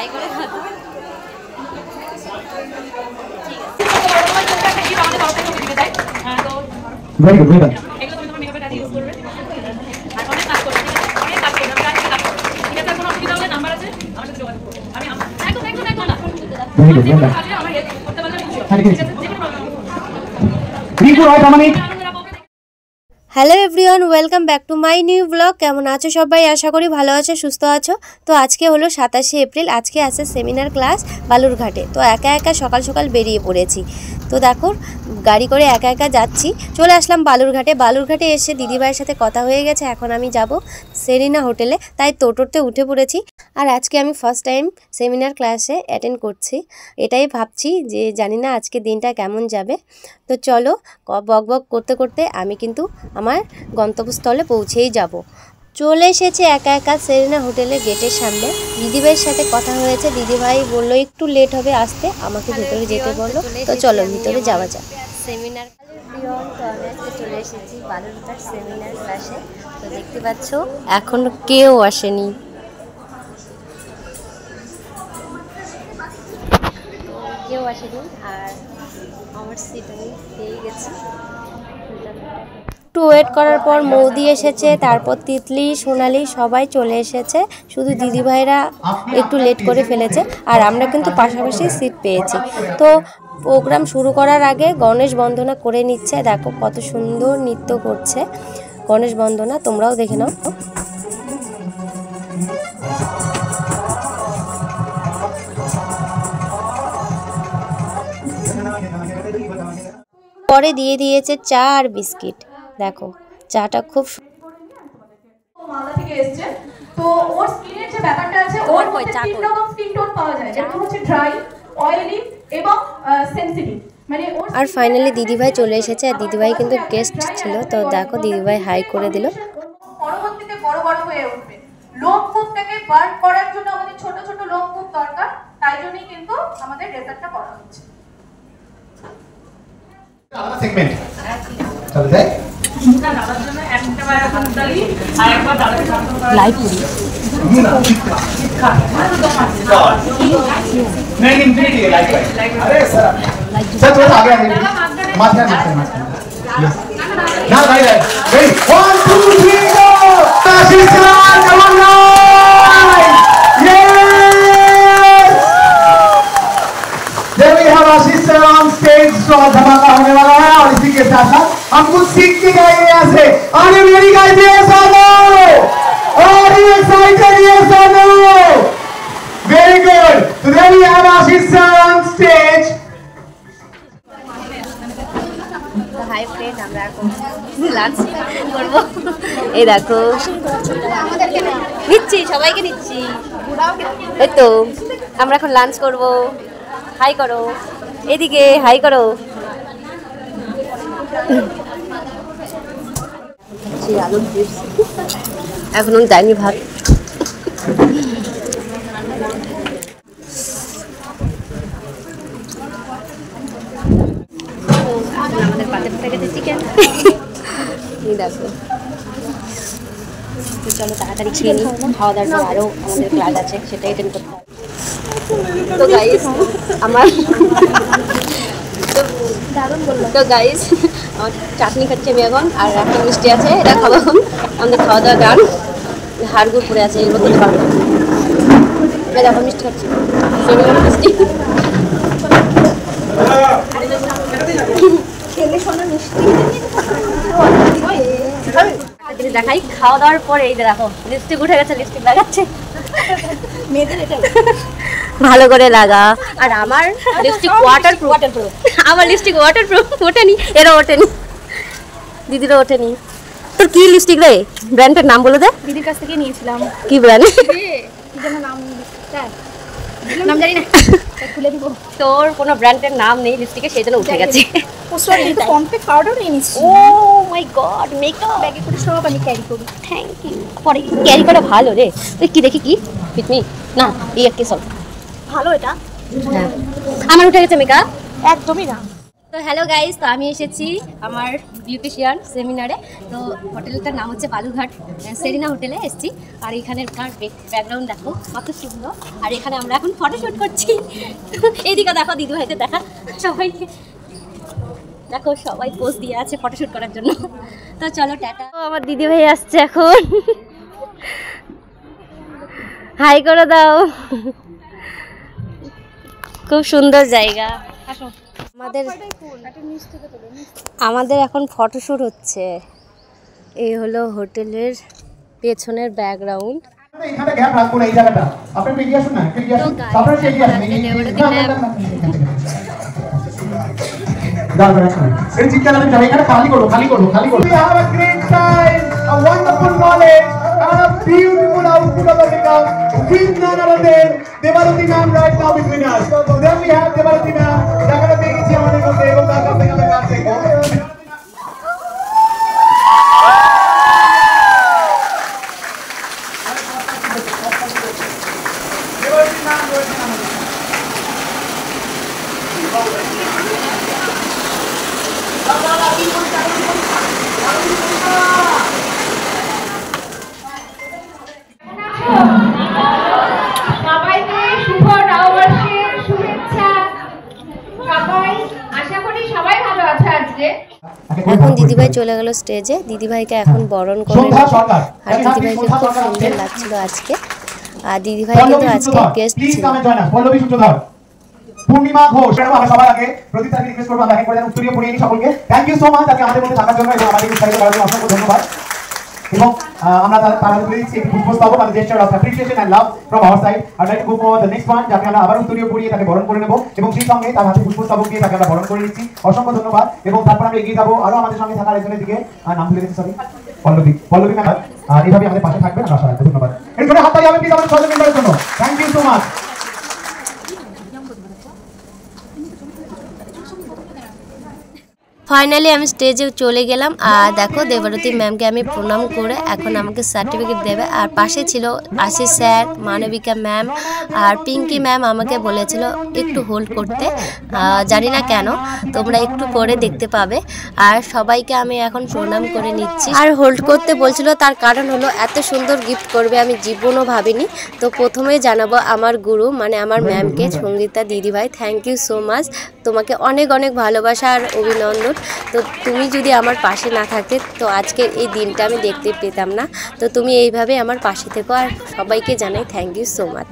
High করে খাতো। Very good very good. এগুলো তুমি তোমার মেকআপের কাজে ইউজ করবে। আর অনেক কাজ করবে, অনেক কাজ করবে, আমি জানি কাজ করবে। ঠিক আছে, কোনো অসুবিধা হলে নাম্বার আছে, আমার সাথে যোগাযোগ করো। আমি একদম না। Very good very good. আমার হেল্প করতে পারলে খুশি হব। ঠিক আছে, যে কোনো প্রবলেম হবে। রিপু রাইট আমানিক। Hello everyone, welcome back to my new blog. কেমন আছো সবাই? আশা করি ভালো আছো, সুস্থ আছো। তো আজকে হলো 27শে এপ্রিল, আজকে আছে সেমিনার ক্লাস বালুরঘাটে। তো একা একা সকাল সকাল বেরিয়ে পড়েছি। তো দেখো গাড়ি করে একা একা যাচ্ছি, চলে আসলাম বালুরঘাটে। বালুরঘাটে এসে দিদিভাইয়ের সাথে কথা হয়ে গেছে, এখন আমি যাব সেরিনা হোটেলে, তাই টোটোতে উঠে পড়েছি। আর আজকে আমি ফার্স্ট টাইম সেমিনার ক্লাসে অ্যাটেন্ড করছি, এটাই ভাবছি যে জানি না আজকে দিনটা কেমন যাবে। তো চলো বক বক করতে করতে আমি কিন্তু আমার গন্তব্যস্থলে পৌঁছেই যাব। চলে এসেছি একা একা সেরিনা হোটেলের গেটের সামনে। দিদিভাইয়ের সাথে কথা হয়েছে, দিদিভাই বললো একটু লেট হবে আসতে, আমাকে ভেতরে যেতে বললো। তো চলো ভিতরে যাওয়া যাক। সেমিনার তো আমি আজকে চলে এসেছি বালুরঘাট সেমিনার ক্লাসে। তো দেখতে পাচ্ছ এখনো কেউ আসেনি। আর আমার সিট আমি পেয়ে গেছি। একটু ওয়েট করার পর মৌদি এসেছে, তারপর তিতলি, সোনালি সবাই চলে এসেছে। শুধু দিদিভাইরা একটু লেট করে ফেলেছে, আর আমরা কিন্তু পাশাপাশি সিট পেয়েছি। তো প্রোগ্রাম শুরু করার আগে গণেশ বন্দনা করে নিচ্ছে। দেখো কত সুন্দর নৃত্য করছে গণেশ বন্দনা, তোমরাও দেখে নাও। পরে দিয়ে দিয়েছে চা আর বিস্কিট। দেখো চাটা খুব মালদা থেকে এসেছে। তো ওর স্কিনের যে ব্যাপারটা আছে, ওর মধ্যে তিন রকম স্কিন টোন পাওয়া যায়। একটা হচ্ছে ড্রাই, অয়েলি এবং সেনসিটিভ। মানে আর ফাইনালি দিদিভাই চলে এসেছে, আর দিদিভাই কিন্তু গেস্ট ছিল। তো দেখো দিদিভাই হাই করে দিল। পরবর্তীতে বড় বড় হয়ে উঠবে। লোম কূপটাকে বার্ন করার জন্য আমাদের ছোট ছোট লোম কূপ দরকার, তাই জন্যই কিন্তু আমাদের রেজাল্টটা করা হচ্ছে। আলাদা সেগমেন্ট চলে যাই। দাদার জন্য একটা বার এখন দাঁড়ি আর একবার দাদাকে লাইভ করি। नहीं इनफिनिटी लाइक अरे सर सर थोड़ा आगे आगे माथेरान ना भाई ready 1 2 3 go Ashish Raj come on guys yes there we have Ashish sir on stage. तो धमाका होने वाला है, और इसी के साथ साथ हम कुछ सीख के गाएंगे यहाँ से। Are you ready guys? Yes और no? Are you excited? Yes or no? Very good. So then we have Ashish sir on stage. Hi friend, আমরা এখন লাঞ্চ করব। এই দেখো নিচ্ছি, সবাইকে নিচ্ছি। এই তো আমরা এখন লাঞ্চ করব। হাই করো, এদিকে হাই করো। এখনো যায়নি ভাত। আমাদের পাতে পড়ে গেছে চিকেন। এই দেখো, চলো তাড়াতাড়ি খেয়ে নিই। খাওয়া দাওয়ার পর আরও আমাদের ক্লাস আছে, সেটা অ্যাটেন্ড করতে হবে। তো গাইস আমার তো গাইস আমার চাটনি খাচ্ছি আমি এখন, আর একটা মিষ্টি আছে, এটা খাবো। আমাদের খাওয়া দাওয়া গান হাড়গুড় পড়ে আছে, এর মধ্যে পারবো। এটা দেখো মিষ্টি খাচ্ছি, মিষ্টি দেখাই। খাওয়া দাওয়ার পরে এই দেখো লিপস্টিক উঠে গেছে, লিপস্টিক লাগাচ্ছে মেয়েদের, এটা ভালো করে লাগা। আর আমার লিপস্টিক ওয়াটারপ্রুফ, আমার লিপস্টিক ওয়াটারপ্রুফ, ওঠেনি, এরা ওঠেনি, দিদিরও ওঠেনি। তোর কি লিপস্টিক রে? ব্র্যান্ডের নাম বলে দে। দিদির কাছ থেকে নিয়েছিলাম। কি ব্র্যান্ড? কি যেন নাম জানি না, খুলে দিব। তোর কোনো ব্র্যান্ডের নাম নেই লিপস্টিকে, সেই জন্য উঠে গেছে। কমপ্যাক্ট পাউডার নিয়ে নিচ্ছি। ও মাই গড, মেকআপ ব্যাগে করে সব আমি ক্যারি করি। Thank you. পরে ক্যারি করা ভালো রে। তুই কি দেখি কি ফিটমি না, এই একটা সব ভালো। এটা হ্যাঁ, আমার উঠে গেছে মেকআপ। একদমই না। তো হ্যালো গাইস, তো আমি এসেছি আমার বিউটিশিয়ান সেমিনারে। তো হোটেলটার নাম হচ্ছে বালুরঘাট সেরিনা হোটেলে এসেছি। আর এখানের ব্যাকগ্রাউন্ড দেখো কত সুন্দর। আর এখানে আমরা এখন ফটোশ্যুট করছি। এইদিকে দেখো, দিদি ভাইতে দেখা সবাইকে দেখো, সবাই পোজ দিয়ে আছে ফটোশ্যুট করার জন্য। তো চলো টাটা। আমার দিদি ভাই আসছে এখন, হাই করে দাও। খুব সুন্দর জায়গা। আমাদের এখন ফটোশ্যুট হচ্ছে। এই হলো হোটেলের পেছনের ব্যাকগ্রাউন্ড। এখানে গ্যাপ রাখবো না, এই জায়গাটা আপনি এগিয়ে আসুন না, এগিয়ে আসুন, আপনারা এগিয়ে আসুন, এই চিন্তা না যাবে, এখানে খালি করব, খালি করব, খালি করব। We have a great time, a wonderful knowledge and a beautiful output of the become with none other than Devaruti ma'am right now between us. So then we have Devaruti ma'am, জায়গাটা দেখেছি আমাদের মধ্যে এবং তার কাছ থেকে আমরা কাজ দেখবো। সবাইকে শুভ নববর্ষের শুভেচ্ছা। সবাই আশা করি সবাই ভালো আছে আজকে। এখন দিদিভাই চলে গেল স্টেজে। দিদিভাইকে এখন বরণ করে আর দিদিভাইকে খুব সুন্দর লাগছিল আজকে। আর দিদিভাই কিন্তু আজকে গেস্ট ছিল। পূর্ণিমা ঘোষ, আমরা সবার আগে প্রদীপদাকে রিকোয়েস্ট করব আমরা একবার উত্তরীয় পড়িয়ে নিই সকলকে। থ্যাংক ইউ সো মাচ আজকে আমাদের মধ্যে থাকার জন্য এবং আমাদেরকে উৎসাহিত করার জন্য অসংখ্য ধন্যবাদ। এবং আমরা তার তুলে দিচ্ছি একটি পুষ্পস্তবক মানে gesture of appreciation and love from our side. I like to go for the next one, যাকে আমরা আবার উত্তরীয় পড়িয়ে তাকে বরণ করে নেব এবং সেই সঙ্গে তার হাতে পুষ্পস্তবক দিয়ে তাকে আমরা বরণ করে নিচ্ছি। অসংখ্য ধন্যবাদ। এবং তারপর আমরা এগিয়ে যাবো আরো আমাদের সঙ্গে থাকার একজনের দিকে, নাম ভুলে গেছি, সরি, পল্লবী ম্যাম। আর এইভাবে আমাদের পাশে থাকবেন, আমরা সবাই ধন্যবাদ। এর জন্য হাততালি হবে প্লিজ আমাদের ছয়জন মেম্বারের জন্য। Thank you so much. Finally আমি স্টেজে চলে গেলাম। আর দেখো দেবরতী ম্যামকে আমি প্রণাম করে এখন আমাকে সার্টিফিকেট দেবে। আর পাশে ছিল আশিস স্যার, মানবিকা ম্যাম আর পিঙ্কি ম্যাম। আমাকে বলেছিল একটু হোল্ড করতে, জানি না কেন, তোমরা একটু করে দেখতে পাবে। আর সবাইকে আমি এখন প্রণাম করে নিচ্ছি। আর হোল্ড করতে বলছিল, তার কারণ হলো এত সুন্দর গিফট করবে আমি জীবনও ভাবিনি। তো প্রথমেই জানাবো আমার গুরু মানে আমার ম্যামকে, সঙ্গীতা দিদিভাই, থ্যাংক ইউ সো মাচ। তোমাকে অনেক অনেক ভালোবাসা আর অভিনন্দন। তো তুমি যদি আমার পাশে না থাকতে তো আজকের এই দিনটা আমি দেখতে পেতাম না। তো তুমি এইভাবে আমার পাশে থেকো। আর সবাইকে জানাই thank you so much.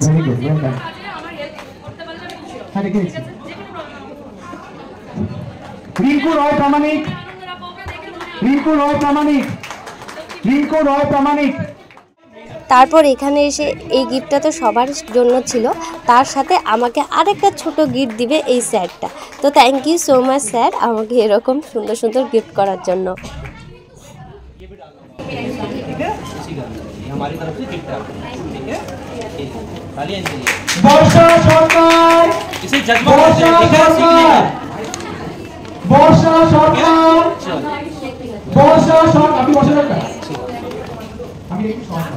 Rinku Roy Pramanik, Rinku Roy Pramanik, Rinku Roy Pramanik. তারপর এখানে এসে এই গিফটটা তো সবার জন্য ছিল, তার সাথে আমাকে আরেকটা ছোট গিফট দিবে এই স্যারটা। তো thank you so much sir, আমাকে এরকম সুন্দর সুন্দর গিফট করার জন্য। বর্ষা সরকার, বর্ষা সরকার, বর্ষা সরকার, বর্ষা সরকার, আপনি বর্ষা সরকার, আমি একটু সরকার।